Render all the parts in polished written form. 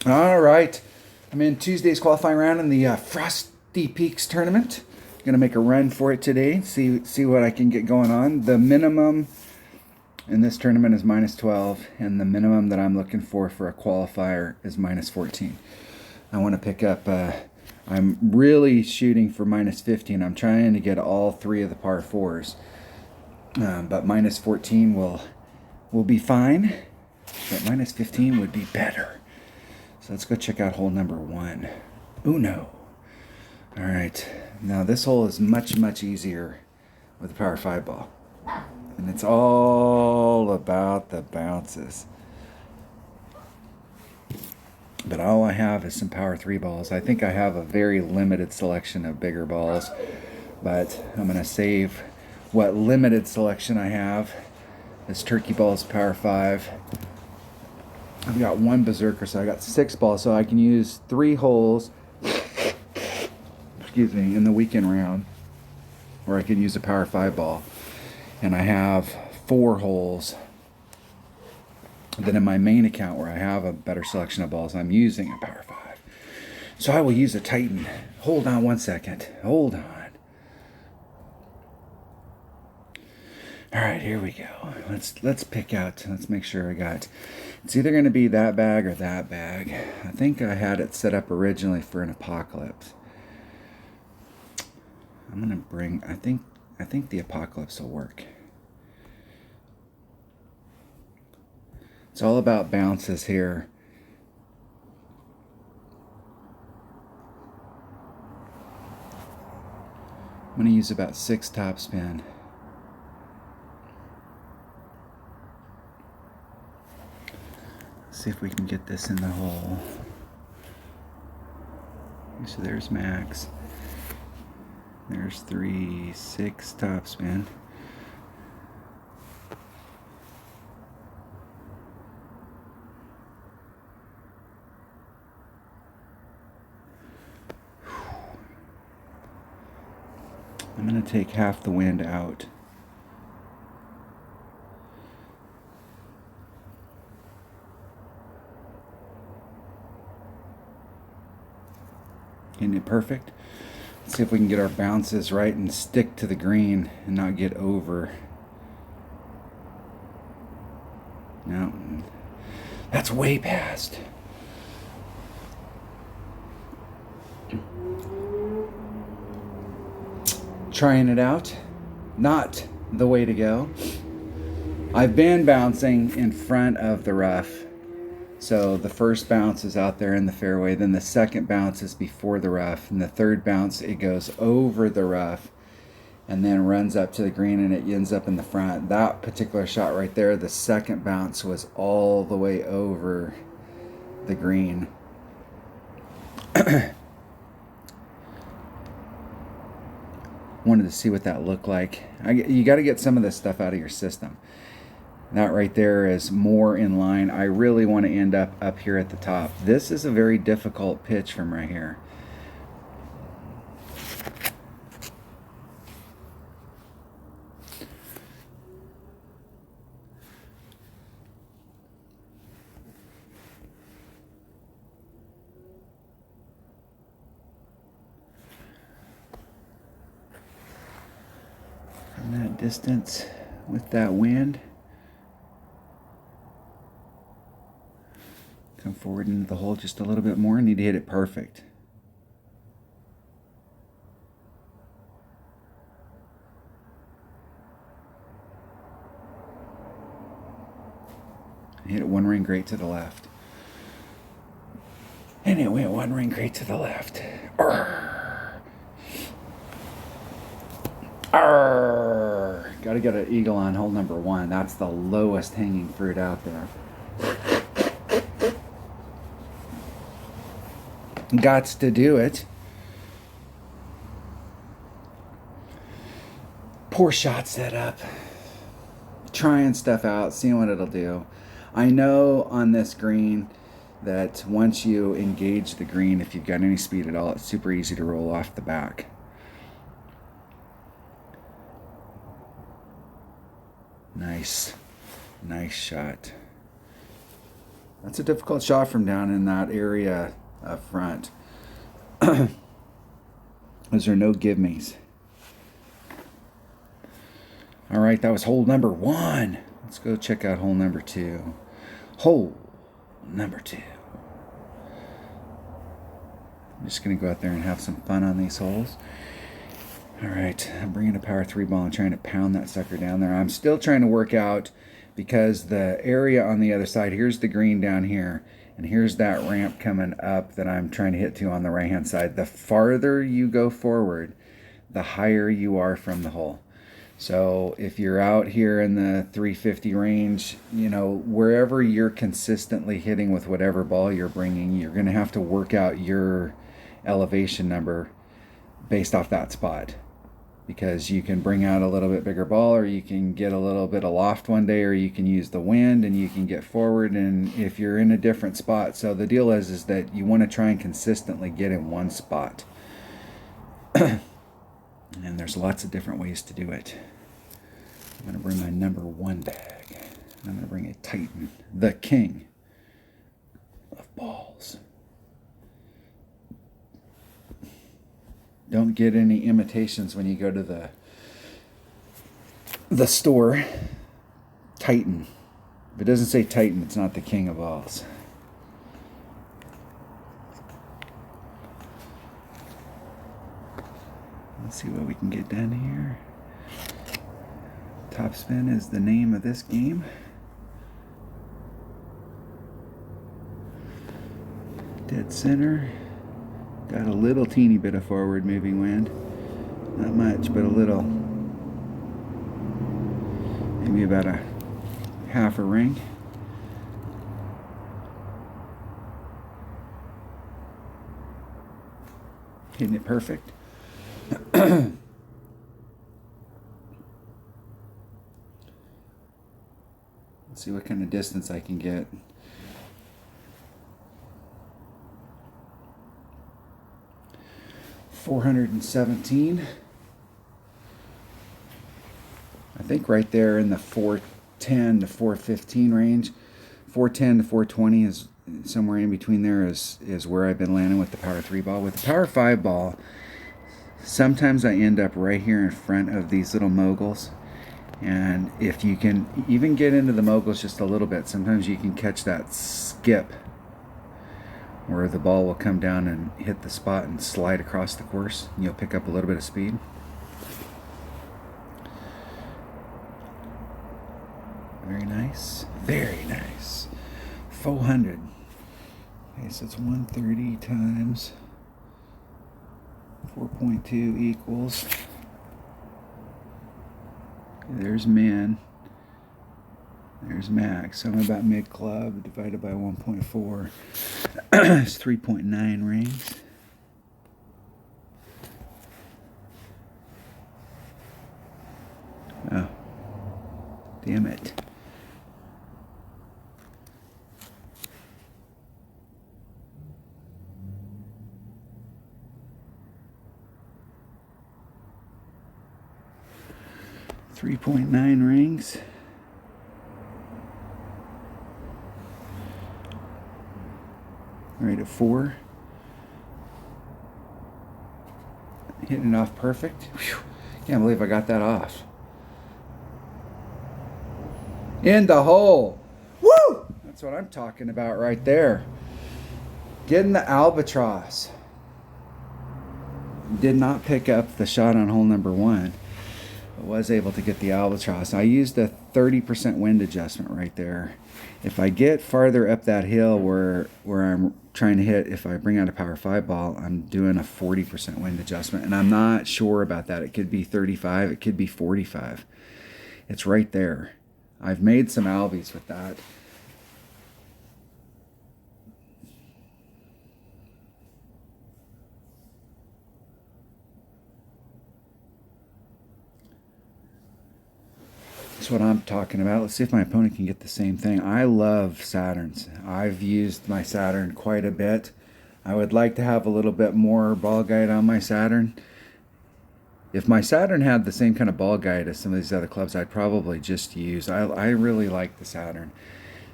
All right. I'm in Tuesday's qualifying round in the Frosty Peaks tournament. Gonna make a run for it today. See what I can get going on. The minimum in this tournament is minus 12, and the minimum that I'm looking for a qualifier is minus 14. I want to pick up. I'm really shooting for minus 15. I'm trying to get all three of the par fours, but minus 14 will be fine. But minus 15 would be better. So let's go check out hole number 1. Uno. All right. Now this hole is much easier with a power 5 ball. And it's all about the bounces. But all I have is some power 3 balls. I think I have a very limited selection of bigger balls. But I'm going to save what limited selection I have. This turkey balls power 5. I've got one berserker, so I got 6 balls, so I can use 3 holes, in the weekend round, or I can use a power 5 ball. And I have 4 holes. Then in my main account, where I have a better selection of balls, I'm using a power 5. So I will use a Titan. Hold on one second. Hold on. All right, here we go. Let's pick out. Let's make sure I got. It's either going to be that bag or that bag. I think I had it set up originally for an apocalypse. I'm going to bring. I think the apocalypse will work. It's all about bounces here. I'm going to use about 6 topspin. See if we can get this in the hole. So there's max. There's 3, 6 topspin. I'm going to take half the wind out. Isn't it perfect? Let's see if we can get our bounces right and stick to the green and not get over. No, that's way past. Trying it out, not the way to go. I've been bouncing in front of the rough. So the first bounce is out there in the fairway, then the second bounce is before the rough, and the third bounce, it goes over the rough and then runs up to the green, and it ends up in the front. That particular shot right there, the second bounce was all the way over the green. Wanted to see what that looked like. You got to get some of this stuff out of your system. That right there is more in line. I really want to end up here at the top. This is a very difficult pitch from right here. From that distance with that wind. Come forward into the hole just a little bit more. Need to hit it perfect. Hit it 1 ring great to the left. And it went 1 ring great to the left. Arr. Arr. Got to get an eagle on hole number 1. That's the lowest hanging fruit out there. Gots to do it. Poor shot setup. Trying stuff out, seeing what it'll do. I know on this green that once you engage the green, if you've got any speed at all, it's super easy to roll off the back. Nice shot. That's a difficult shot from down in that area up front. Those are no give-me's. All right, that was hole number 1. Let's go check out hole number 2. Hole number 2. I'm just going to go out there and have some fun on these holes. All right, I'm bringing a power 3 ball and trying to pound that sucker down there. I'm still trying to work out because the area on the other side, here's the green down here, and here's that ramp coming up that I'm trying to hit to on the right-hand side. The farther you go forward, the higher you are from the hole. So if you're out here in the 350 range, you know, wherever you're consistently hitting with whatever ball you're bringing, you're going to have to work out your elevation number based off that spot. Because you can bring out a little bit bigger ball, or you can get a little bit of loft one day, or you can use the wind and you can get forward, and if you're in a different spot. So the deal is that you want to try and consistently get in one spot. And there's lots of different ways to do it. I'm going to bring my number 1 bag. I'm going to bring a Titan, the king of balls. Don't get any imitations when you go to the store. Titan. If it doesn't say Titan, it's not the king of balls. Let's see what we can get done here. Top spin is the name of this game. Dead center. Got a little teeny bit of forward moving wind. Not much, but a little. Maybe about a half a ring. Hitting it perfect. Let's see what kind of distance I can get. .417. I think right there in the 410 to 415 range. 410 to 420 is somewhere in between there is where I've been landing with the power 3 ball. With the power 5 ball, sometimes I end up right here in front of these little moguls. And if you can even get into the moguls just a little bit, sometimes you can catch that skip where the ball will come down and hit the spot and slide across the course, and you'll pick up a little bit of speed. Very nice. Very nice. 400. Okay, so it's 130 times 4.2 equals. Okay, there's min. There's max. So I'm about mid club divided by 1.4. It's 3.9 rings. Oh, damn it. .9 rings. Right at 4. Hitting it off perfect. Whew. Can't believe I got that off. In the hole. Woo! That's what I'm talking about right there. Getting the albatross. Did not pick up the shot on hole number 1. I was able to get the albatross. I used a 30% wind adjustment right there. If I get farther up that hill where I'm trying to hit, if I bring out a power 5 ball, I'm doing a 40% wind adjustment, and I'm not sure about that. It could be 35, it could be 45. It's right there. I've made some albies with that. That's what I'm talking about. Let's see if my opponent can get the same thing. I love Saturns. I've used my Saturn quite a bit. I would like to have a little bit more ball guide on my Saturn. If my Saturn had the same kind of ball guide as some of these other clubs, I'd probably just use. I really like the Saturn.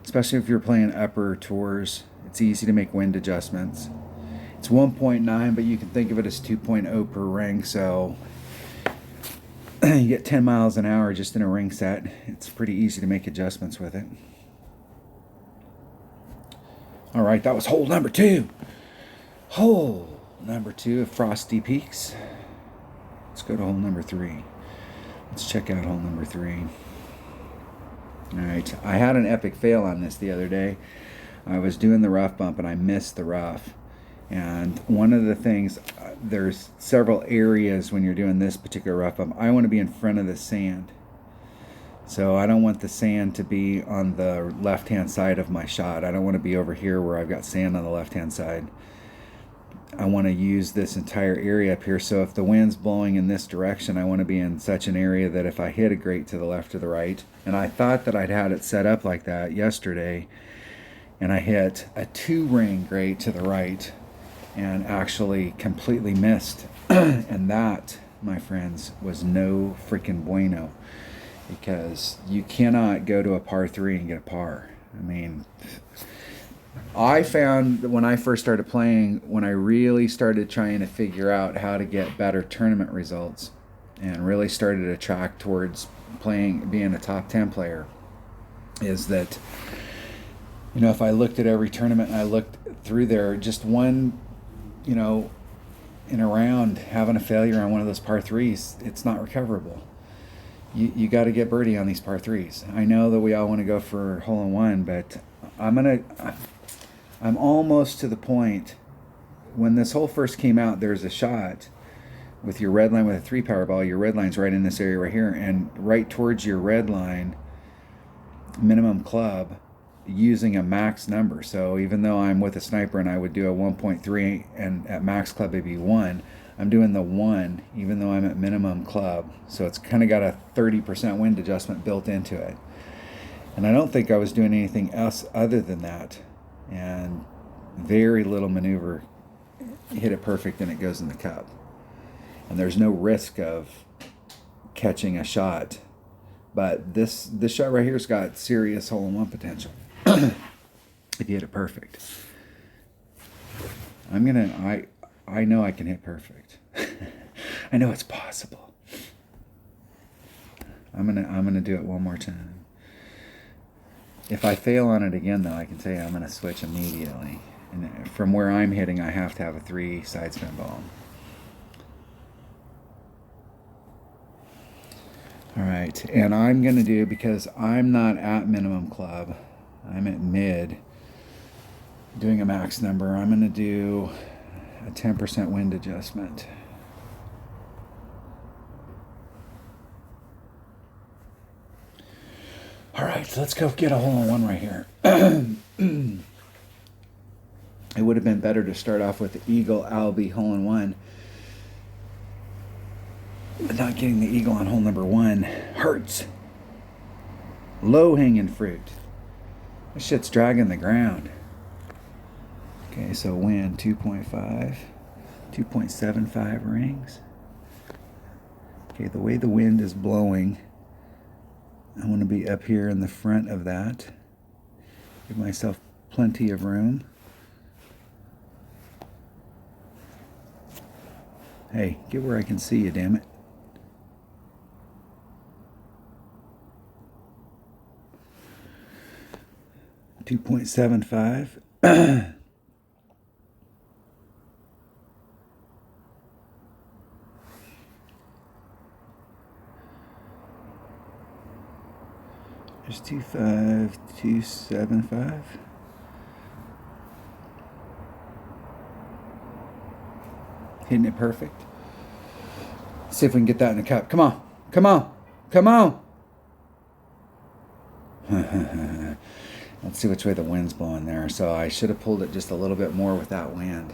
especially if you're playing upper tours. It's easy to make wind adjustments. It's 1.9, but you can think of it as 2.0 per ring, so you get 10 miles an hour just in a ring set. It's pretty easy to make adjustments with it. All right, that was hole number 2. Hole number 2 of Frosty Peaks. Let's go to hole number 3. Let's check out hole number 3. All right, I had an epic fail on this the other day. I was doing the rough bump and I missed the rough. And one of the things, there's several areas when you're doing this particular rough bump. I want to be in front of the sand. So I don't want the sand to be on the left-hand side of my shot. I don't want to be over here where I've got sand on the left-hand side. I want to use this entire area up here. So if the wind's blowing in this direction, I want to be in such an area that if I hit a grate to the left or the right, and I thought that I'd had it set up like that yesterday, and I hit a 2-ring grate to the right and actually completely missed. And that, my friends, was no freaking bueno, because you cannot go to a par 3 and get a par. I mean, I found that when I first started playing, when I really started trying to figure out how to get better tournament results and really started to track towards being a top 10 player, is that, you know, if I looked at every tournament and I looked through there, just one, you know, in a round having a failure on one of those par 3s, it's not recoverable. You got to get birdie on these par 3s. I know that we all want to go for hole-in-one, but I'm almost to the point. When this hole first came out, there's a shot with your red line with a 3 power ball. Your red line's right in this area right here, and right towards your red line minimum club using a max number. So even though I'm with a sniper and I would do a 1.3 and at max club it'd be 1, I'm doing the 1 even though I'm at minimum club. So it's kind of got a 30% wind adjustment built into it. And I don't think I was doing anything else other than that. And very little maneuver, hit it perfect and it goes in the cup. And there's no risk of catching a shot. But this shot right here's got serious hole-in-one potential if you hit it perfect. I know I can hit perfect. I know it's possible. I'm gonna do it one more time. If I fail on it again, though, I can tell you I'm gonna switch immediately. And from where I'm hitting, I have to have a 3 side spin ball. All right, and I'm gonna do, because I'm not at minimum club, I'm at mid, doing a max number, I'm gonna do a 10% wind adjustment. All right, so let's go get a hole-in-one right here. It would have been better to start off with the Eagle Albie hole-in-one. But not getting the eagle on hole number 1 hurts. Low-hanging fruit. This shit's dragging the ground. Okay, so wind 2.5, 2.75 rings. Okay, the way the wind is blowing, I want to be up here in the front of that. Give myself plenty of room. Hey, get where I can see you, damn it. .75. There's 2.5, 2.75. Hitting it perfect. See if we can get that in the cup. Come on. Come on. Come on. Let's see which way the wind's blowing there. So I should have pulled it just a little bit more with that wind.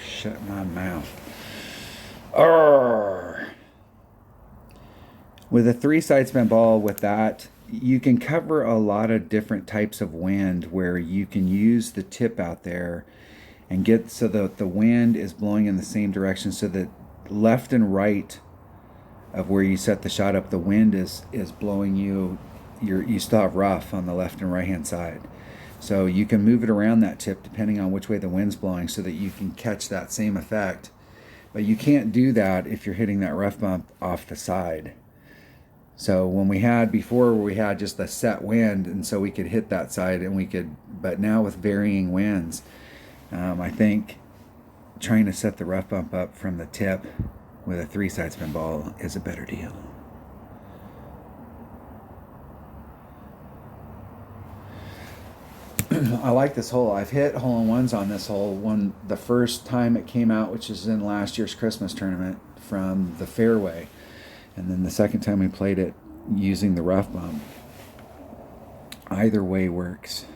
Shut my mouth. Arrgh. With a 3 side spin ball with that, you can cover a lot of different types of wind where you can use the tip out there and get so that the wind is blowing in the same direction, so that left and right of where you set the shot up, the wind is blowing you. You still have rough on the left and right hand side. So you can move it around that tip depending on which way the wind's blowing so that you can catch that same effect. But you can't do that if you're hitting that rough bump off the side. So when we had before, we had just a set wind, and so we could hit that side, and we could, but now with varying winds, I think trying to set the rough bump up from the tip with a 3 side spin ball is a better deal. I like this hole. I've hit hole-in-ones on this hole. One, the first time it came out, which is in last year's Christmas tournament, from the fairway. And then the second time we played it using the rough bump. Either way works.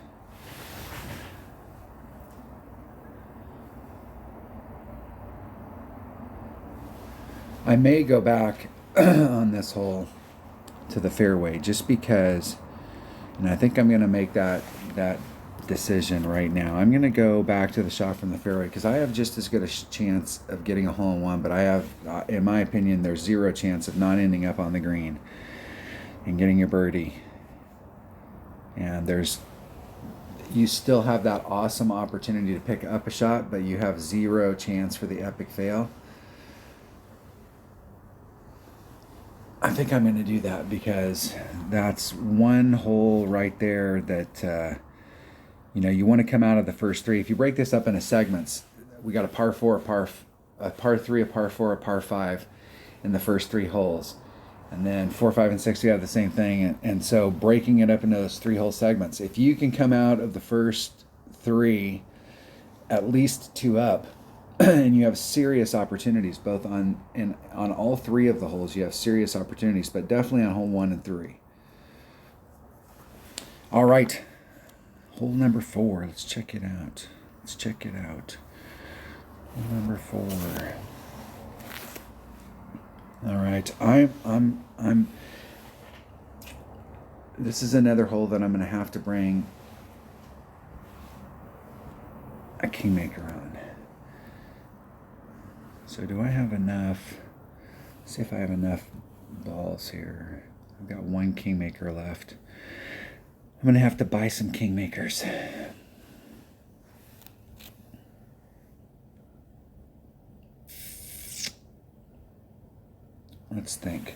I may go back on this hole to the fairway just because, and I think I'm going to make that decision right now. I'm going to go back to the shot from the fairway because I have just as good a chance of getting a hole-in-one, but I have, in my opinion, there's 0 chance of not ending up on the green and getting a birdie. And you still have that awesome opportunity to pick up a shot, but you have 0 chance for the epic fail. I think I'm going to do that because that's one hole right there that you want to come out of the first 3. If you break this up into segments, we got a par 4, a par 3, a par 4, a par 5 in the first 3 holes. And then 4, 5, and 6, you have the same thing. And so breaking it up into those 3 hole segments, if you can come out of the first 3 at least 2 up, and you have serious opportunities both on all 3 of the holes, you have serious opportunities, but definitely on hole 1 and 3. All right. Hole number 4. Let's check it out. Hole number 4. All right. I'm. This is another hole that I'm going to have to bring a kingmaker on. So do I have enough? Let's see if I have enough balls here. I've got 1 kingmaker left. I'm going to have to buy some kingmakers. Let's think.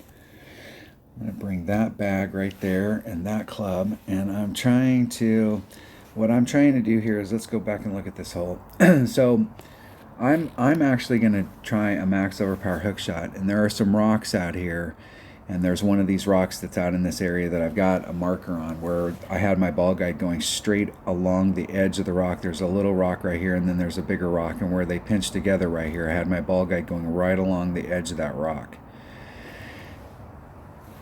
I'm going to bring that bag right there and that club. And what I'm trying to do here is, let's go back and look at this hole. So I'm actually going to try a max overpower hook shot. And there are some rocks out here. And there's one of these rocks that's out in this area that I've got a marker on, where I had my ball guide going straight along the edge of the rock. There's a little rock right here, and then there's a bigger rock. And where they pinch together right here, I had my ball guide going right along the edge of that rock.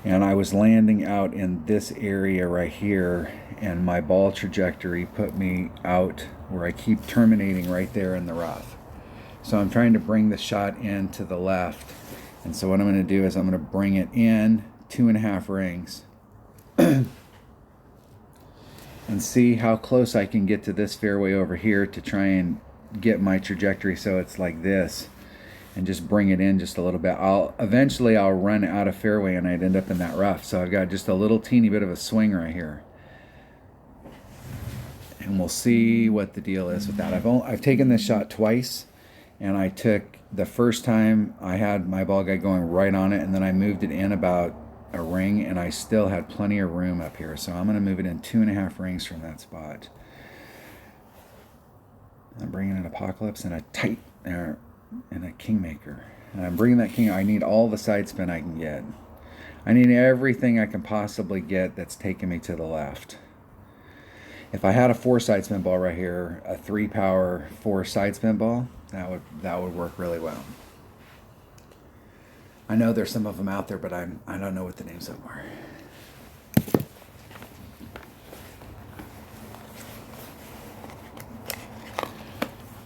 And I was landing out in this area right here, and my ball trajectory put me out where I keep terminating right there in the rough. So I'm trying to bring the shot in to the left. And so what I'm going to do is I'm going to bring it in 2.5 rings and see how close I can get to this fairway over here to try and get my trajectory so it's like this, and just bring it in just a little bit. Eventually I'll run out of fairway and I'd end up in that rough. So I've got just a little teeny bit of a swing right here. And we'll see what the deal is with that. I've taken this shot twice, and I took the first time I had my ball guide going right on it, and then I moved it in about a ring, and I still had plenty of room up here. So I'm going to move it in 2.5 rings from that spot. I'm bringing an Apocalypse and a tight and a Kingmaker. And I'm bringing that King. I need all the side spin I can get. I need everything I can possibly get that's taking me to the left. If I had a 4 side spin ball right here, a 3 power 4 side spin ball, that would work really well. I know there's some of them out there, but I don't know what the names of them are.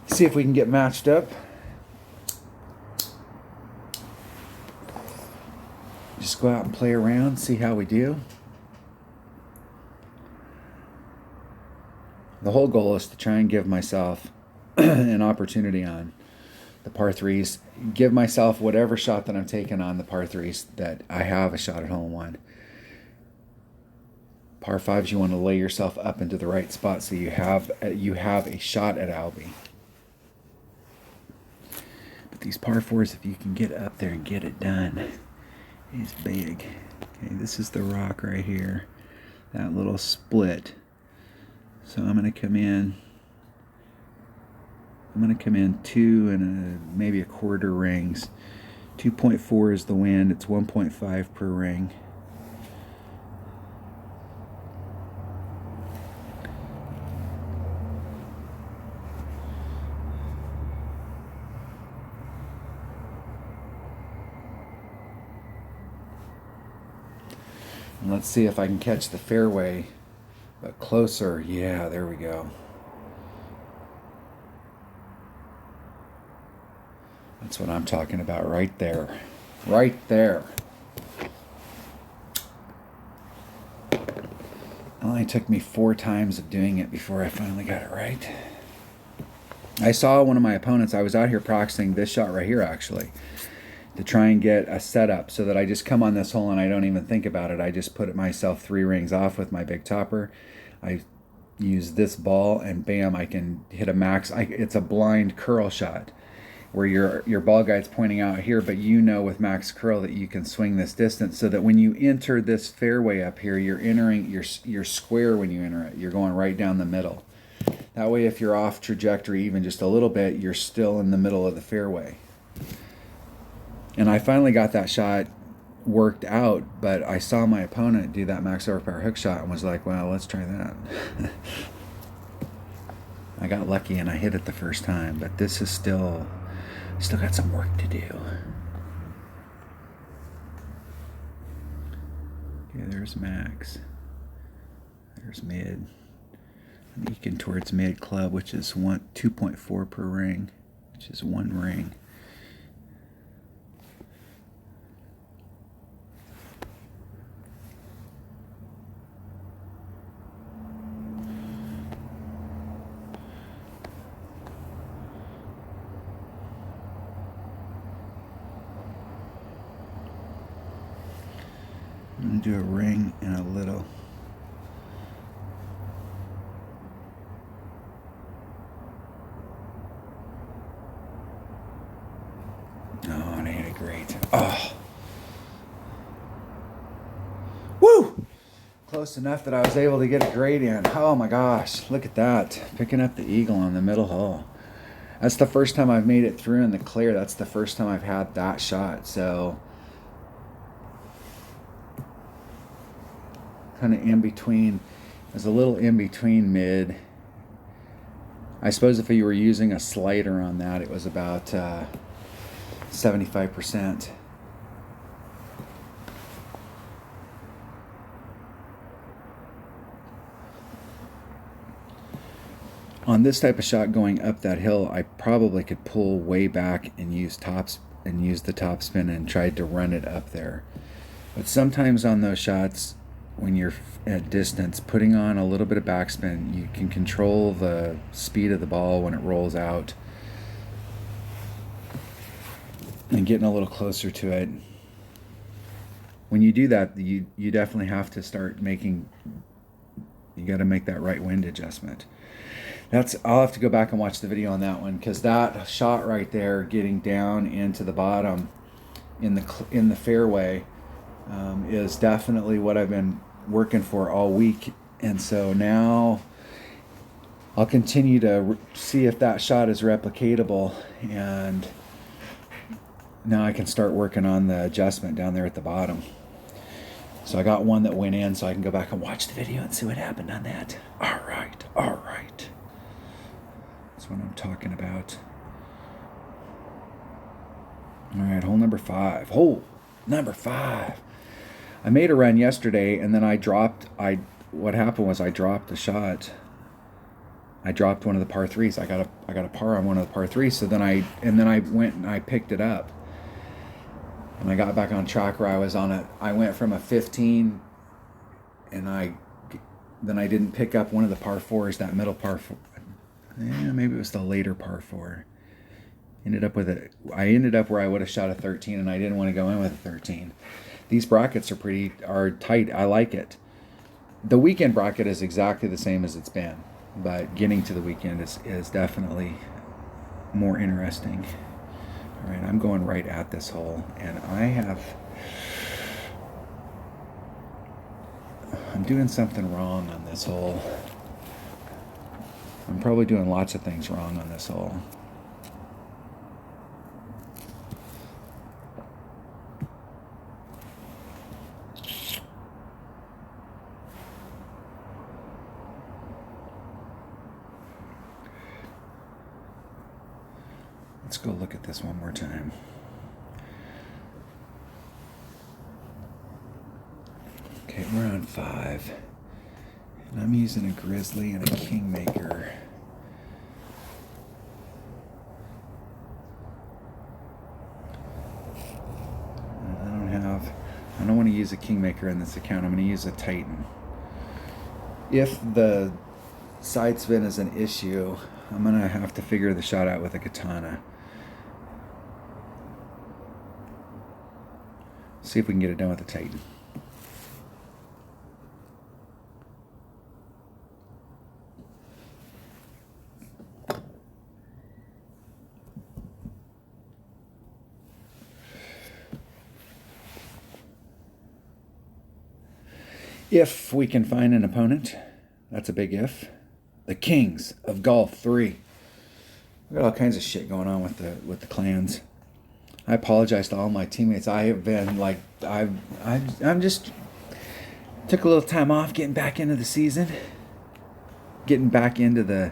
See if we can get matched up. Just go out and play around, see how we do. The whole goal is to try and give myself an opportunity on the par threes. Give myself whatever shot that I'm taking on the par threes that I have a shot at hole in one. Par fives, you want to lay yourself up into the right spot so you have a shot at Albie. But these par fours, if you can get up there and get it done, is big. Okay, this is the rock right here, that little split. So I'm going to come in. I'm going to come in 2 and maybe a quarter rings. 2.4 is the wind. It's 1.5 per ring. And let's see if I can catch the fairway, but closer. Yeah, there we go. That's what I'm talking about right there. Right there. It only took me 4 times of doing it before I finally got it right. I saw one of my opponents, I was out here practicing this shot right here actually, to try and get a setup so that I just come on this hole and I don't even think about it. I just put myself 3 rings off with my big topper. I use this ball and bam, I can hit a max. It's a blind curl shot, where your ball guide's pointing out here, but you know with max curl that you can swing this distance, so that when you enter this fairway up here, you're entering your square. When you enter it, you're going right down the middle. That way, if you're off trajectory even just a little bit, you're still in the middle of the fairway. And I finally got that shot worked out, but I saw my opponent do that max overpower hook shot and was like, well, let's try that. I got lucky and I hit it the first time, but this is still got some work to do. Okay, there's max. There's mid. I'm eking towards mid club, which is 2.4 per ring, which is 1 ring. I'm going to do a ring and a little. Oh, and I hit it great. Oh. Woo! Close enough that I was able to get a grade in. Oh my gosh, look at that. Picking up the eagle on the middle hole. That's the first time I've made it through in the clear. That's the first time I've had that shot. So kind of in between. There's a little in between mid. I suppose if you were using a slider on that, it was about 75%. On this type of shot going up that hill, I probably could pull way back and use the topspin and tried to run it up there. But sometimes on those shots, when you're at distance, putting on a little bit of backspin, you can control the speed of the ball when it rolls out and getting a little closer to it. When you do that, you definitely have to start making, you got to make that right wind adjustment. I'll have to go back and watch the video on that one, because that shot right there, getting down into the bottom in the fairway, is definitely what I've been working for all week. And so now I'll continue to see if that shot is replicatable, and now I can start working on the adjustment down there at the bottom. So I got one that went in, so I can go back and watch the video and see what happened on that. All right. That's what I'm talking about. All right, hole number 5. I made a run yesterday, and then what happened was I dropped the shot. I dropped one of the par 3s. I got a par on one of the par 3s. So then I went and I picked it up. And I got back on track where I was on it. I went from a 15, and then I didn't pick up one of the par 4s, that middle par 4. Yeah, maybe it was the later par 4. I ended up where I would have shot a 13, and I didn't want to go in with a 13. These brackets are tight. I like it. The weekend bracket is exactly the same as it's been, but getting to the weekend is definitely more interesting. All right, I'm going right at this hole, and I'm doing something wrong on this hole. I'm probably doing lots of things wrong on this hole. Let's go look at this one more time. Okay, we're on 5. And I'm using a grizzly and a kingmaker. I don't want to use a kingmaker in this account. I'm going to use a titan. If the side spin is an issue, I'm going to have to figure the shot out with a katana. See if we can get it done with a titan. If we can find an opponent, that's a big if. The Kings of Golf 3. We got all kinds of shit going on with the clans. I apologize to all my teammates. I have been like I'm just took a little time off, getting back into the season, getting back into the.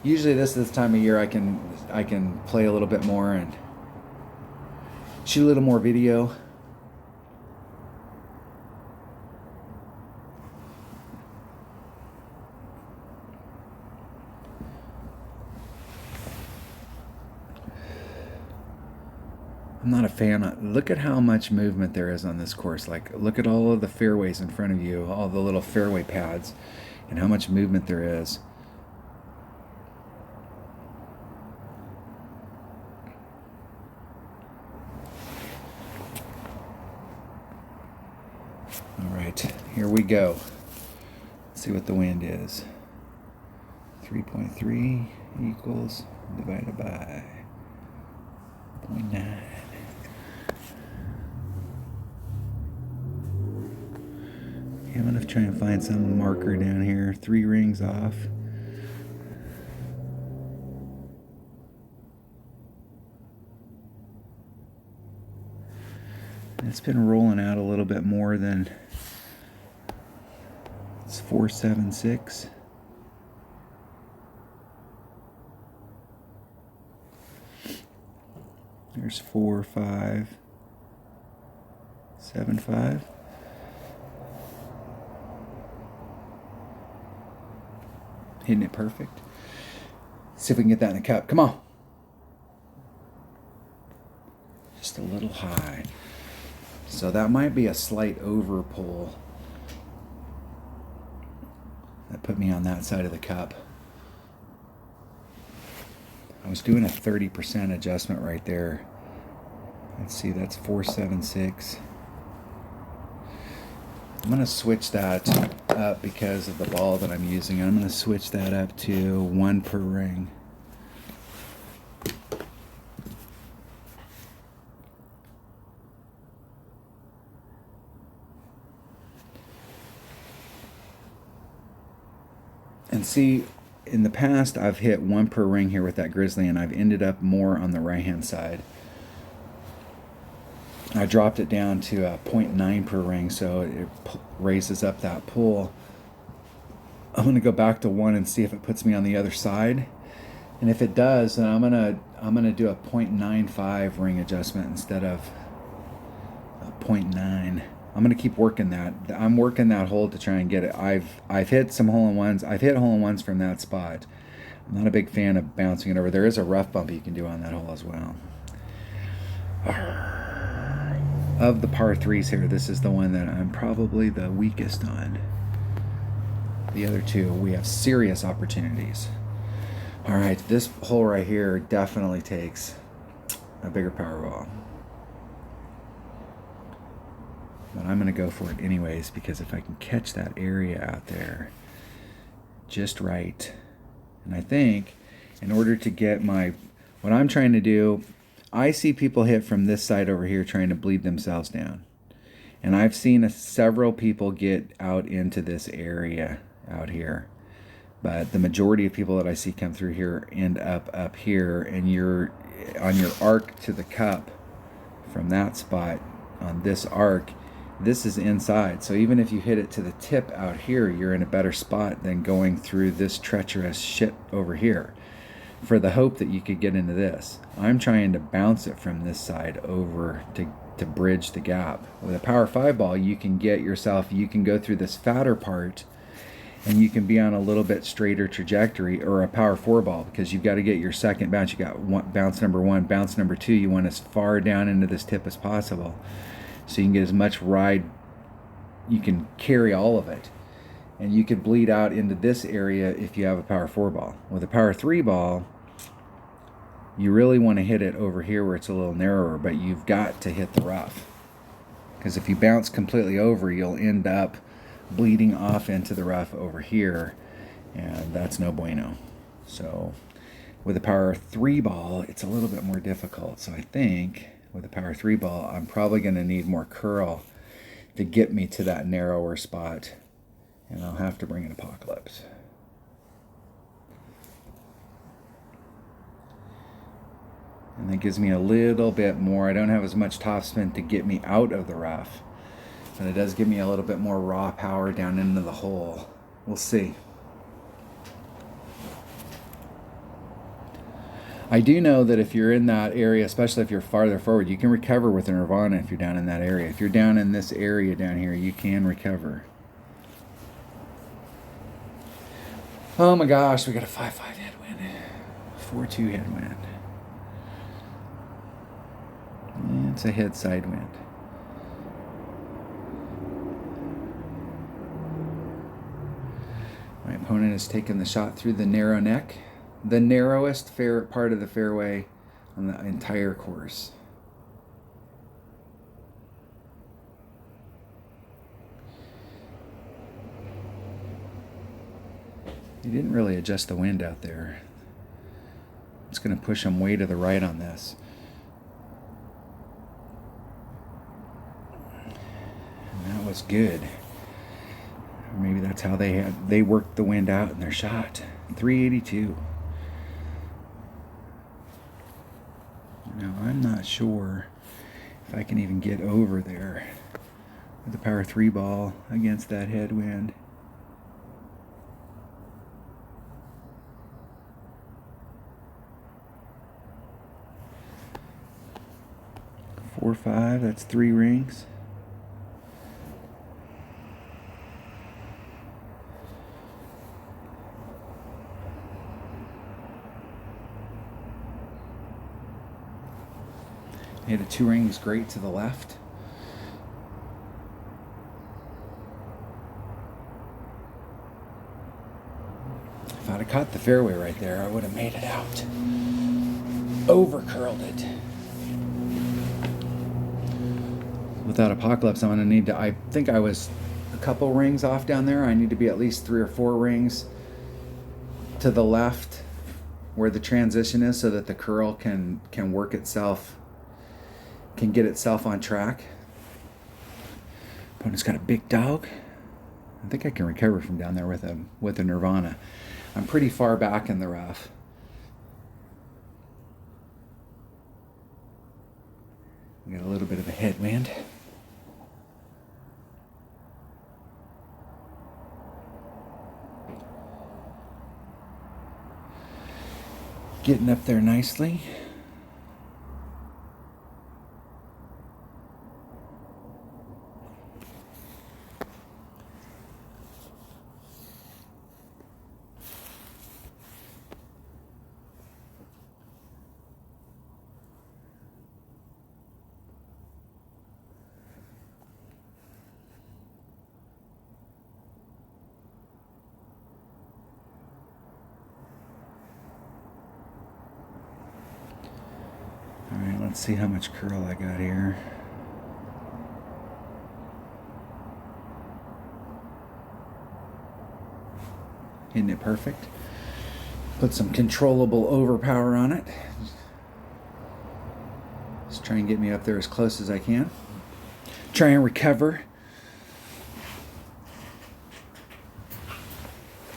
Usually this is the time of year I can play a little bit more and shoot a little more video. I'm not a fan. Look at how much movement there is on this course. Like, look at all of the fairways in front of you, all the little fairway pads, and how much movement there is. All right, here we go. Let's see what the wind is. 3.3 equals divided by 0.9. I'm going to try and find some marker down here. 3 rings off. It's been rolling out a little bit more than it's 476. There's 4575. Hitting it perfect. See if we can get that in the cup. Come on. Just a little high. So that might be a slight over pull. That put me on that side of the cup. I was doing a 30% adjustment right there. Let's see, that's 476. I'm going to switch that up because of the ball that I'm using. I'm going to switch that up to 1 per ring. And see, in the past, I've hit 1 per ring here with that grizzly, and I've ended up more on the right-hand side. I dropped it down to 0.9 per ring, so it raises up that pull. I'm going to go back to 1 and see if it puts me on the other side. And if it does, then I'm gonna do a 0.95 ring adjustment instead of a 0.9. I'm gonna keep working that. I'm working that hole to try and get it. I've hit some hole-in-ones. I've hit hole-in-ones from that spot. I'm not a big fan of bouncing it over. There is a rough bump you can do on that hole as well. Of the par 3s here, this is the one that I'm probably the weakest on. The other two, we have serious opportunities. All right, this hole right here definitely takes a bigger power ball. But I'm going to go for it anyways, because if I can catch that area out there just right, and I think in order to get what I'm trying to do, I see people hit from this side over here trying to bleed themselves down. And I've seen several people get out into this area out here. But the majority of people that I see come through here end up here, and you're on your arc to the cup from that spot on this arc. This is inside, so even if you hit it to the tip out here, you're in a better spot than going through this treacherous shit over here for the hope that you could get into this. I'm trying to bounce it from this side over to bridge the gap. With a power 5 ball, you can go through this fatter part, and you can be on a little bit straighter trajectory, or a power 4 ball, because you've got to get your second bounce. You got bounce number 1, bounce number 2. You want as far down into this tip as possible, so you can get as much ride. You can carry all of it, and you could bleed out into this area if you have a power 4 ball. With a power 3 ball, you really want to hit it over here where it's a little narrower, but you've got to hit the rough, because if you bounce completely over, you'll end up bleeding off into the rough over here, and that's no bueno. So with a power 3 ball, it's a little bit more difficult. So I think with a power 3 ball, I'm probably going to need more curl to get me to that narrower spot, and I'll have to bring an Apocalypse. And that gives me a little bit more. I don't have as much topspin to get me out of the rough, but it does give me a little bit more raw power down into the hole. We'll see. I do know that if you're in that area, especially if you're farther forward, you can recover with a Nirvana if you're down in that area. If you're down in this area down here, you can recover. Oh my gosh, we got a 5-5 headwind. 4-2 headwind. It's a head side wind. My opponent has taken the shot through the narrow neck, the narrowest part of the fairway on the entire course. He didn't really adjust the wind out there. It's going to push him way to the right on this. And that was good. Maybe that's how they worked the wind out in their shot. 382. Now I'm not sure if I can even get over there with the power 3 ball against that headwind. Four, 5, that's 3 rings. Hit a 2 rings great to the left. If I'd have caught the fairway right there, I would have made it out. Over curled it. Without Apocalypse, I'm going to need to, I think I was a couple rings off down there. I need to be at least 3 or 4 rings to the left where the transition is, so that the curl can work itself, can get itself on track. Opponent's got a big dog. I think I can recover from down there with a Nirvana. I'm pretty far back in the rough. We got a little bit of a headwind. Getting up there nicely. Let's see how much curl I got here. Isn't it perfect? Put some controllable overpower on it. Just try and get me up there as close as I can. Try and recover.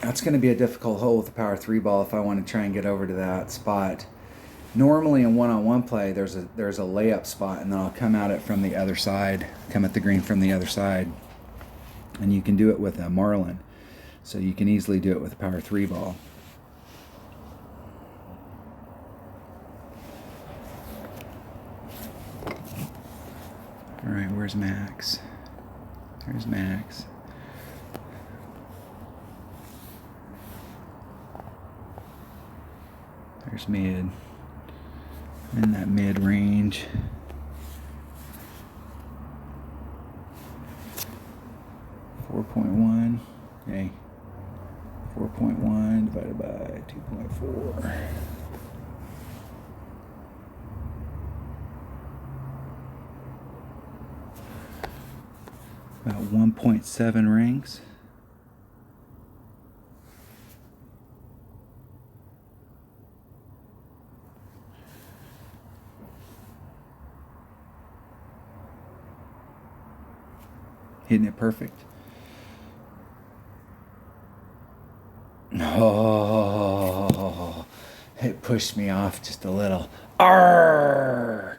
That's going to be a difficult hole with the power 3 ball if I want to try and get over to that spot. Normally in one-on-one play, there's a layup spot, and then I'll come at it from the other side, come at the green from the other side. And you can do it with a marlin. So you can easily do it with a power 3 ball. All right, where's Max? There's Max. There's mid. I'm in that mid range. .1. Okay. 4.1 divided by 2.4. About 1.7 rings. Hitting it perfect. Oh, it pushed me off just a little. Arrgh!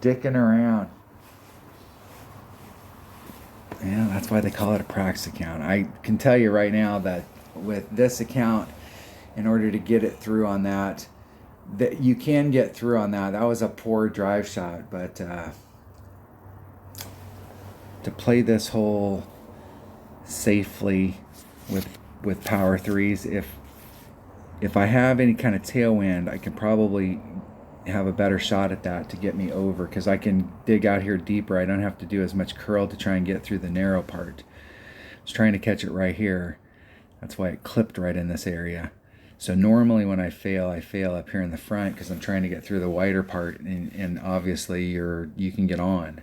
Dicking around. Yeah, that's why they call it a practice account. I can tell you right now that with this account, in order to get it through on that you can get through on that. That was a poor drive shot, but to play this hole safely with power 3s, if I have any kind of tailwind, I can probably have a better shot at that to get me over, because I can dig out here deeper. I don't have to do as much curl to try and get through the narrow part. I was trying to catch it right here. That's why it clipped right in this area. So normally when I fail up here in the front because I'm trying to get through the wider part, and obviously you can get on.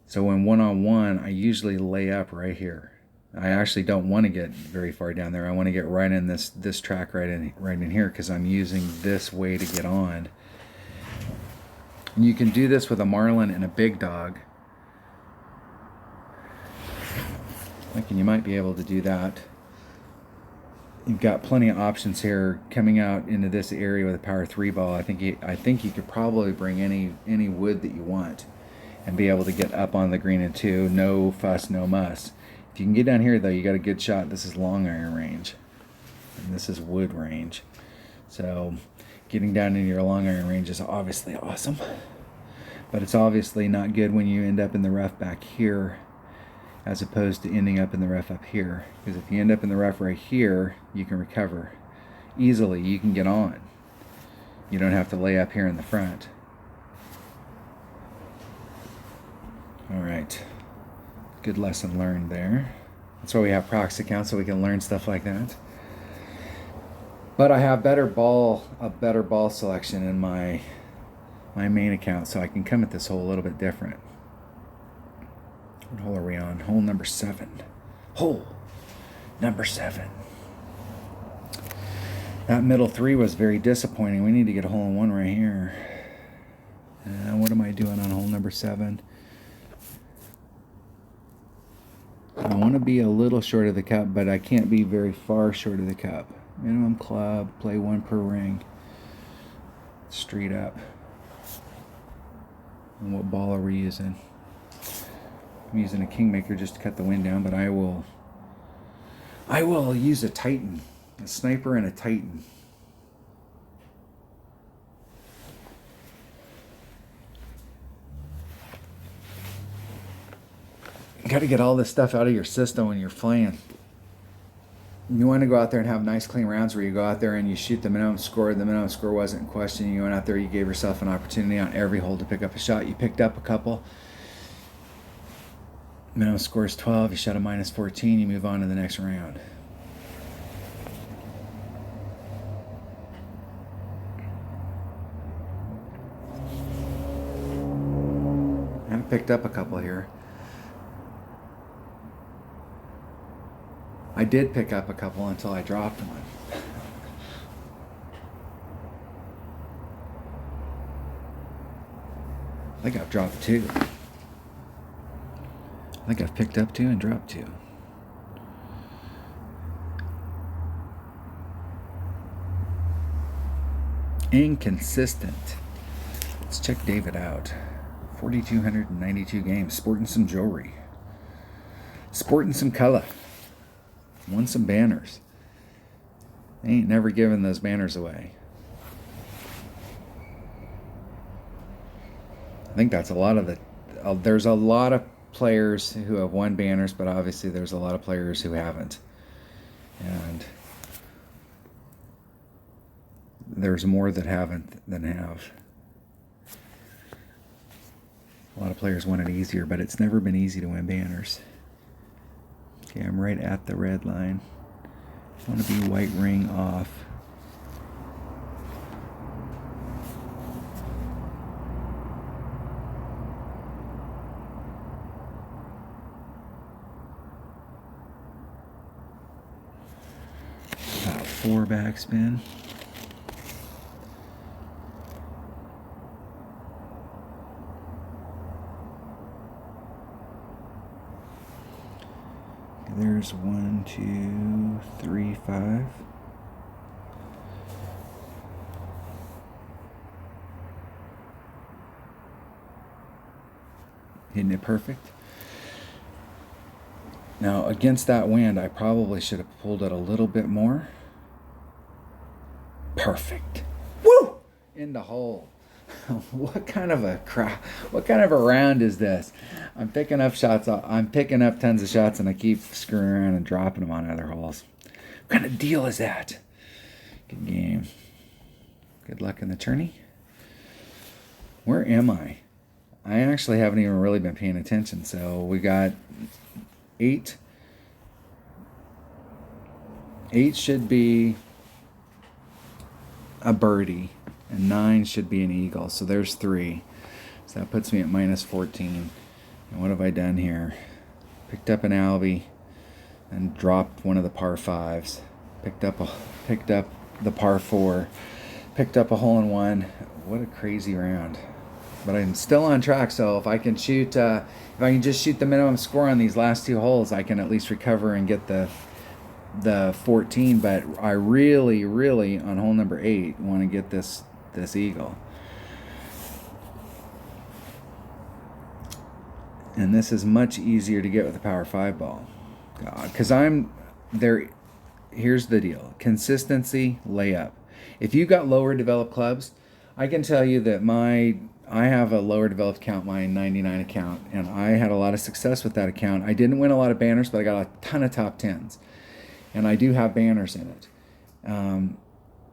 So when one-on-one, I usually lay up right here. I actually don't want to get very far down there. I want to get right in this track right in here, because I'm using this way to get on. And you can do this with a marlin and a big dog. Like, and you might be able to do that. You've got plenty of options here coming out into this area with a power 3 ball. I think you could probably bring any wood that you want and be able to get up on the green in 2. No fuss, no muss. If you can get down here though, you got a good shot. This is long iron range, and this is wood range. So getting down into your long iron range is obviously awesome, but it's obviously not good when you end up in the rough back here, as opposed to ending up in the rough up here. Because if you end up in the rough right here, you can recover easily. You can get on. You don't have to lay up here in the front. All right. Good lesson learned there. That's why we have practice accounts, so we can learn stuff like that. But I have a better ball selection in my main account, so I can come at this hole a little bit different. What hole are we on? Hole number 7. Hole number 7. That middle 3 was very disappointing. We need to get a hole in 1 right here. What am I doing on hole number 7? I want to be a little short of the cup, but I can't be very far short of the cup. Minimum club, play 1 per ring. Straight up. And what ball are we using? I'm using a Kingmaker just to cut the wind down, but I will use a Titan, a sniper and a Titan. You got to get all this stuff out of your system when you're playing. You want to go out there and have nice clean rounds where you go out there and you shoot the minimum score. The minimum score wasn't in question. You went out there, you gave yourself an opportunity on every hole to pick up a shot. You picked up a couple. Minimum score is 12. You shot a -14. You move on to the next round. picked up a couple here. I did pick up a couple until I dropped one. I think I've dropped 2. I think I've picked up 2 and dropped 2. Inconsistent. Let's check David out. 4,292 games. Sporting some jewelry. Sporting some color. Won some banners. They ain't never giving those banners away. I think that's a lot of the... there's a lot of players who have won banners, but obviously there's a lot of players who haven't. And there's more that haven't than have. A lot of players want it easier, but it's never been easy to win banners. Okay, I'm right at the red line. I want to be white ring off. About 4 backspin. There's 1, 2, 3, 5. Hitting it perfect. Now, against that wind, I probably should have pulled it a little bit more. Perfect. Woo! In the hole. What kind of a round is this? I'm picking up shots. I'm picking up tons of shots, and I keep screwing around and dropping them on other holes. What kind of deal is that? Good game. Good luck in the tourney. Where am I? I actually haven't even really been paying attention. So we got 8. 8 should be a birdie. And 9 should be an eagle. So there's 3. So that puts me at minus 14. And what have I done here? Picked up an Albie and dropped one of the par 5s. Picked up the par 4. Picked up a hole in one. What a crazy round. But I'm still on track, so if I can shoot if I can just shoot the minimum score on these last 2 holes, I can at least recover and get the 14. But I really on hole number 8 want to get this eagle. And this is much easier to get with a power 5 ball. Because I'm there. Here's the deal. Consistency, layup. If you got lower developed clubs, I can tell you that I have a lower developed account, my 99 account, and I had a lot of success with that account. I didn't win a lot of banners, but I got a ton of top 10s. And I do have banners in it.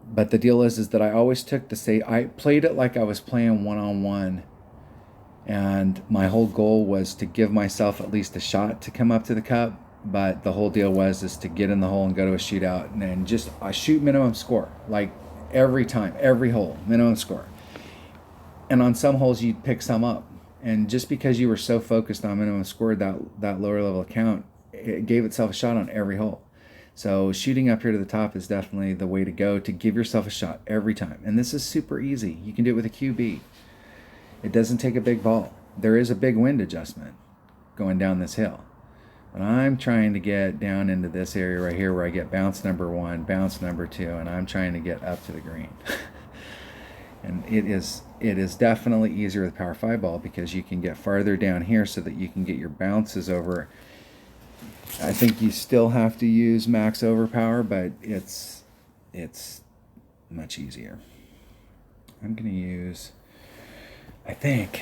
But the deal is that I always took I played it like I was playing one-on-one. And my whole goal was to give myself at least a shot to come up to the cup. But the whole deal is to get in the hole and go to a shootout. And then I shoot minimum score. Like every time, every hole, minimum score. And on some holes, you'd pick some up. And just because you were so focused on minimum score, that lower level account, it gave itself a shot on every hole. So shooting up here to the top is definitely the way to go to give yourself a shot every time. And this is super easy. You can do it with a QB. It doesn't take a big ball. There is a big wind adjustment going down this hill. But I'm trying to get down into this area right here where I get bounce number 1, bounce number 2, and I'm trying to get up to the green. And it is definitely easier with power 5 ball because you can get farther down here so that you can get your bounces over. I think you still have to use max overpower, but it's much easier. I'm going to use, I think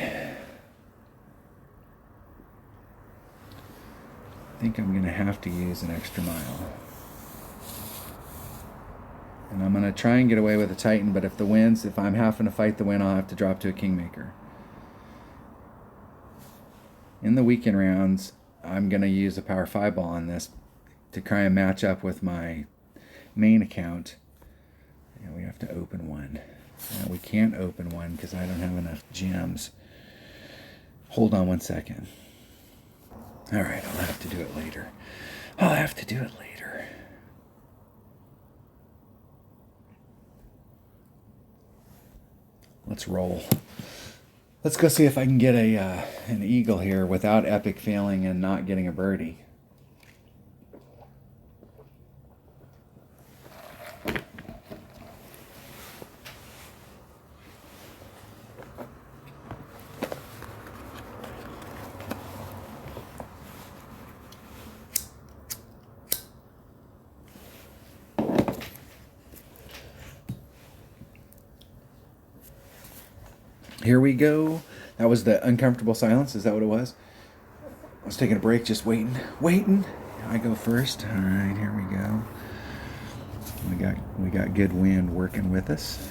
I'm going to have to use an extra mile. And I'm going to try and get away with a Titan, but if I'm having to fight the wind, I'll have to drop to a Kingmaker. In the weekend rounds, I'm going to use a power 5 ball on this to try and match up with my main account. And we have to open one. We can't open one because I don't have enough gems. Hold on one second. All right, I'll have to do it later. I'll have to do it later. Let's roll. Let's go see if I can get an eagle here without epic failing and not getting a birdie. Here we go. That was the uncomfortable silence. Is that what it was? I was taking a break, just waiting. I go first. All right, here we go. We got good wind working with us.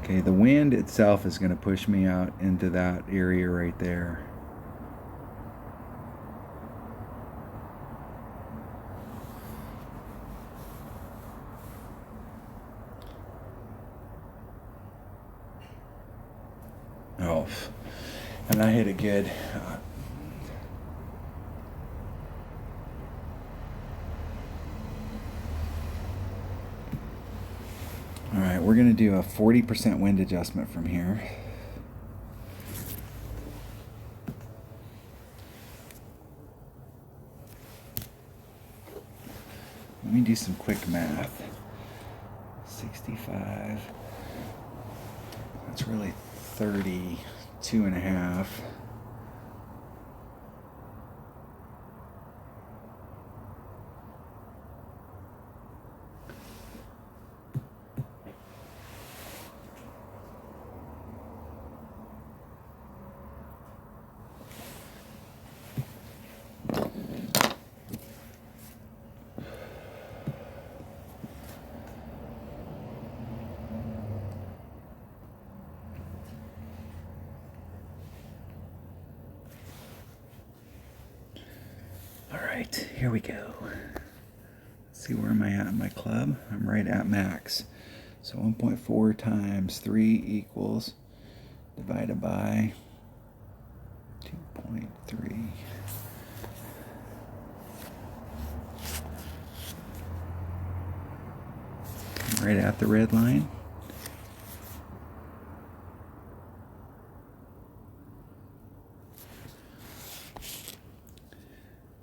Okay, the wind itself is going to push me out into that area right there. Oh, and I hit it good. All right, we're going to do a 40% wind adjustment from here. Let me do some quick math. 65. That's really 32 and a half. Here we go. Let's see, where am I at in my club? I'm right at max. So 1.4 times 3 equals divided by 2.3. Right at the red line.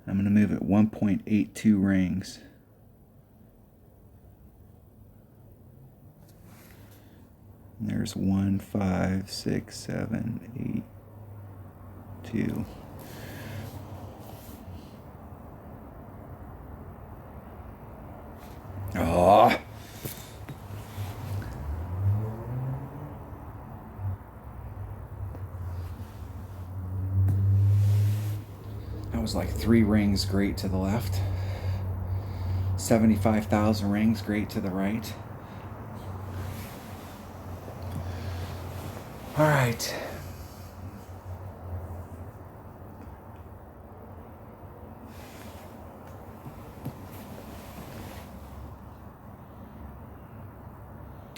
I'm going to move it 1.82 rings. And there's 1, 5, 6, 7, 8, 2. Oh. That was like 3 rings great to the left. 75,000 rings great to the right. All right.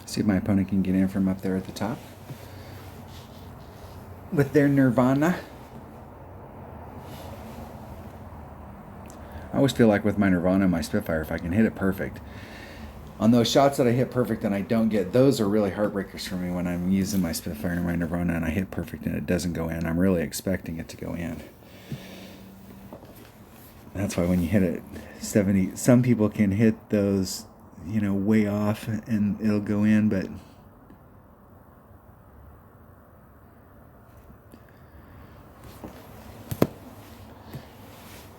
See if my opponent can get in from up there at the top with their Nirvana. I always feel like with my Nirvana and my Spitfire, if I can hit it perfect, on those shots that I hit perfect and I don't get, those are really heartbreakers for me when I'm using my Spitfire and my Nirvana and I hit perfect and it doesn't go in. I'm really expecting it to go in. That's why when you hit it 70, some people can hit those, you know, way off and it'll go in, but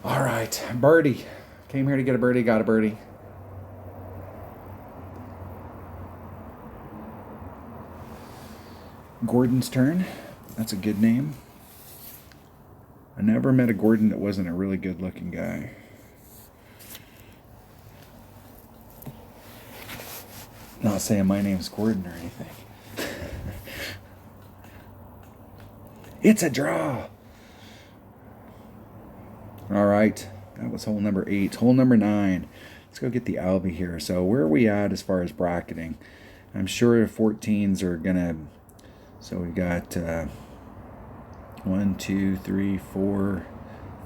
all right, birdie. Came here to get a birdie, got a birdie. Gordon's turn. That's a good name. I never met a Gordon that wasn't a really good looking guy. Not saying my name's Gordon or anything. It's a draw. All right, that was hole number 8. Hole number 9. Let's go get the Albie here. So where are we at as far as bracketing? I'm sure 14s are gonna. So we got 1, 2, 3, 4,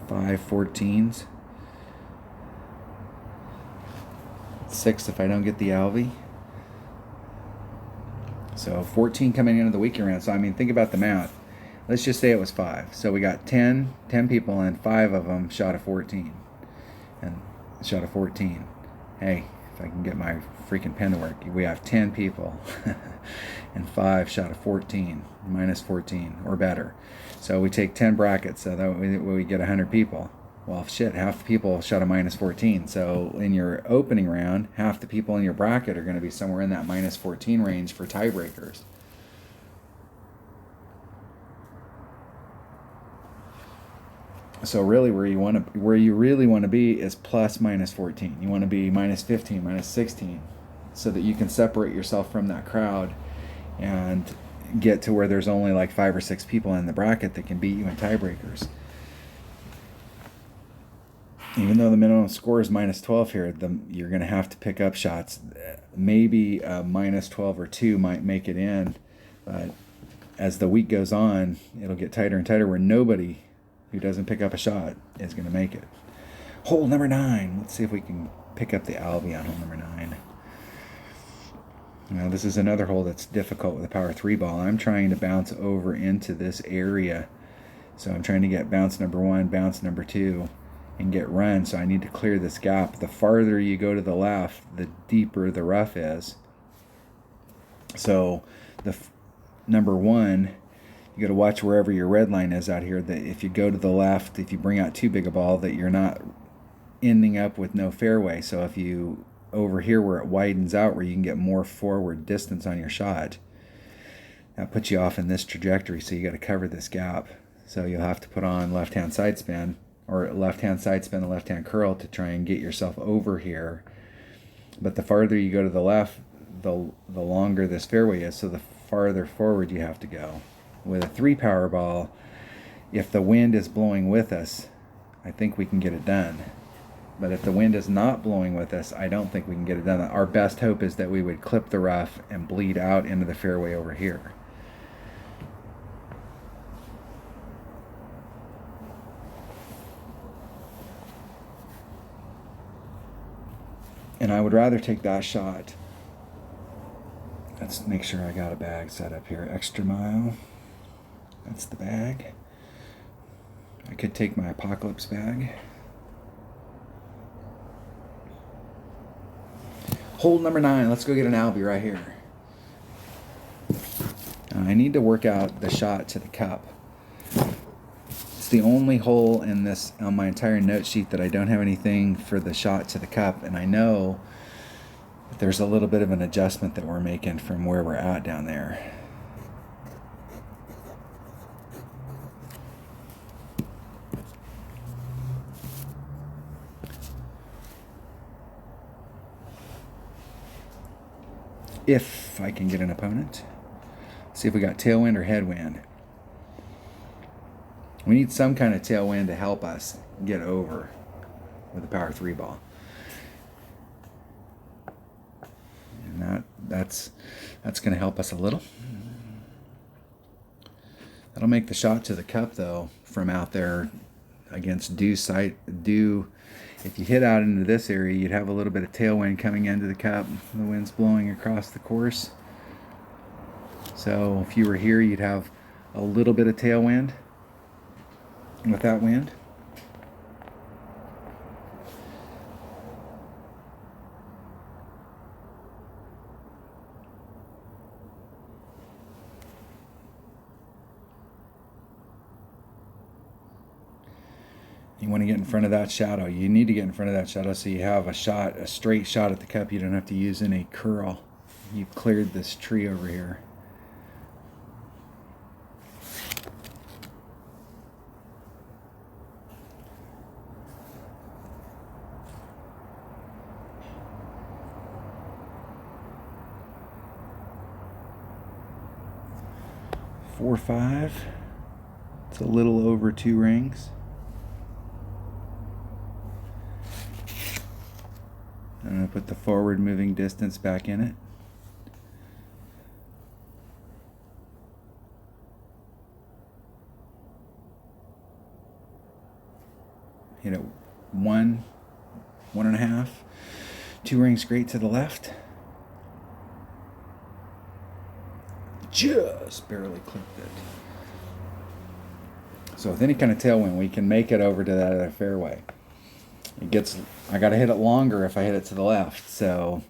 5 14s. 6 if I don't get the Albie. So 14 coming into the weekend round. So I mean, think about the math. Let's just say it was 5. So we got 10 people, and 5 of them shot a 14. And shot a 14. Hey, if I can get my freaking pen to work, we have 10 people, and 5 shot a 14, minus 14, or better. So we take 10 brackets, so that we get 100 people. Well, shit, half the people shot a minus 14. So in your opening round, half the people in your bracket are going to be somewhere in that minus 14 range for tiebreakers. So really, where you really want to be is plus minus 14. You want to be minus 15, minus 16, so that you can separate yourself from that crowd and get to where there's only like 5 or 6 people in the bracket that can beat you in tiebreakers. Even though the minimum score is minus 12 here, you're going to have to pick up shots. Maybe a minus 12 or 2 might make it in, but as the week goes on, it'll get tighter and tighter where nobody who doesn't pick up a shot is going to make it. Hole number 9. Let's see if we can pick up the Albie on hole number 9. Now this is another hole that's difficult with a power 3 ball. I'm trying to bounce over into this area. So I'm trying to get bounce number 1, bounce number 2, and get run. So I need to clear this gap. The farther you go to the left, the deeper the rough is. So the number 1, you got to watch wherever your red line is out here, that if you go to the left, if you bring out too big a ball, that you're not ending up with no fairway. So if you over here where it widens out, where you can get more forward distance on your shot, that puts you off in this trajectory. So you got to cover this gap. So you'll have to put on left-hand side spin, or left-hand side spin and left-hand curl to try and get yourself over here. But the farther you go to the left, the longer this fairway is, so the farther forward you have to go. With a 3 power ball, if the wind is blowing with us, I think we can get it done. But if the wind is not blowing with us, I don't think we can get it done. Our best hope is that we would clip the rough and bleed out into the fairway over here. And I would rather take that shot. Let's make sure I got a bag set up here. Extra mile. That's the bag. I could take my Apocalypse bag. Hole number 9. Let's go get an Albie right here. I need to work out the shot to the cup. It's the only hole in this on my entire note sheet that I don't have anything for the shot to the cup, and I know that there's a little bit of an adjustment that we're making from where we're at down there. If I can get an opponent. See if we got tailwind or headwind. We need some kind of tailwind to help us get over with a power 3 ball. And that's going to help us a little. That'll make the shot to the cup, though, from out there against due. If you hit out into this area, you'd have a little bit of tailwind coming into the cup. The wind's blowing across the course. So if you were here, you'd have a little bit of tailwind with that wind. You want to get in front of that shadow. You need to get in front of that shadow so you have a straight shot at the cup. You don't have to use any curl. You've cleared this tree over here. Four, 4, 5. It's a little over 2 rings. I'm going to put the forward moving distance back in it. Hit it 1, 1.5, 2 rings straight to the left. Just barely clipped it. So with any kind of tailwind, we can make it over to that other fairway. I got to hit it longer if I hit it to the left. So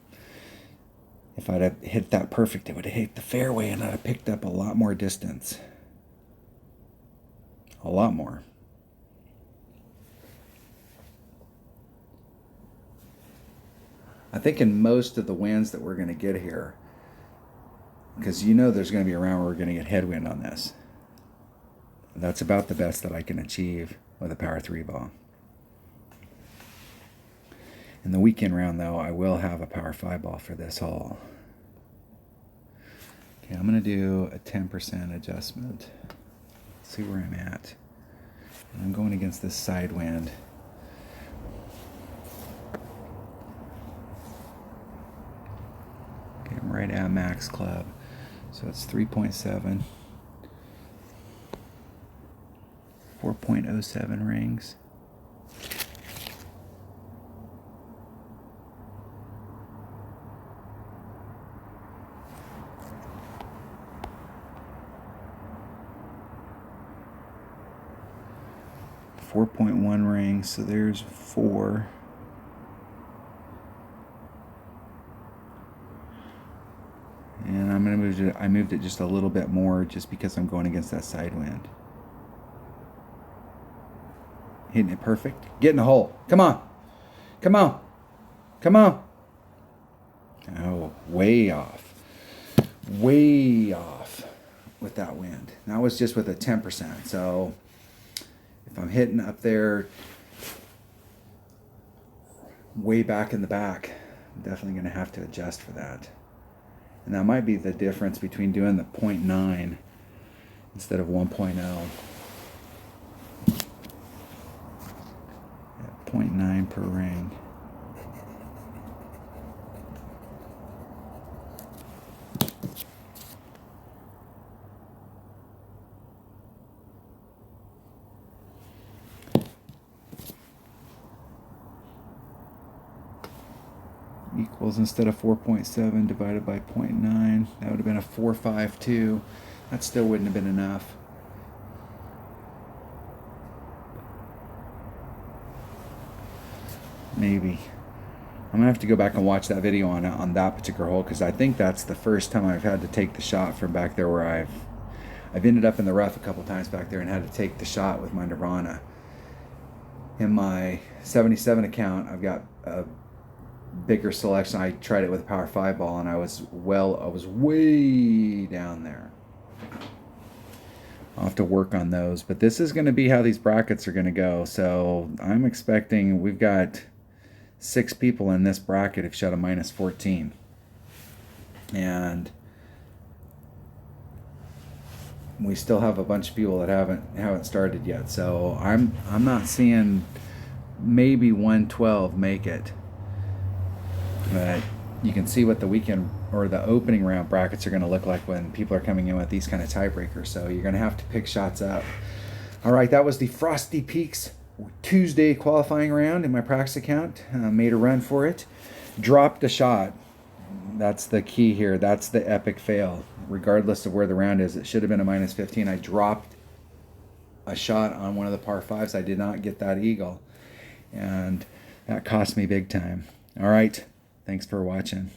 if I'd have hit that perfect, it would have hit the fairway and I'd have picked up a lot more distance. A lot more. I think in most of the winds that we're going to get here, because you know there's going to be a round where we're going to get headwind on this. That's about the best that I can achieve with a power 3 ball. In the weekend round, though, I will have a power 5 ball for this hole. Okay, I'm going to do a 10% adjustment. See where I'm at. I'm going against this side wind. Okay, I'm right at max club. So it's 3.7. 4.07 rings. .1 rings, so there's 4. And I'm going to move it. I moved it just a little bit more just because I'm going against that side wind. Hitting it perfect. Get in the hole. Come on. Come on. Come on. Oh, way off. Way off with that wind. That was just with a 10%. So if I'm hitting up there way back in the back, I'm definitely going to have to adjust for that. And that might be the difference between doing the 0.9 instead of 1.0. 0.9 per ring. Equals, instead of 4.7 divided by 0.9, that would have been a 452. That still wouldn't have been enough. Maybe. I'm gonna have to go back and watch that video on that particular hole, because I think that's the first time I've had to take the shot from back there, where I've ended up in the rough a couple times back there and had to take the shot with my Nirvana. In my 77 account, I've got a bigger selection. I tried it with a power 5 ball, and I was way down there. I'll have to work on those, but this is going to be how these brackets are going to go. So I'm expecting, we've got 6 people in this bracket have shot a -14, and we still have a bunch of people that haven't started yet. So I'm not seeing maybe 112 make it. But you can see what the weekend or the opening round brackets are going to look like when people are coming in with these kind of tiebreakers. So you're going to have to pick shots up. All right, that was the Frosty Peaks Tuesday qualifying round in my practice account. Made a run for it. Dropped a shot. That's the key here. That's the epic fail. Regardless of where the round is, it should have been a -15. I dropped a shot on one of the par 5s. I did not get that eagle, and that cost me big time. All right. Thanks for watching.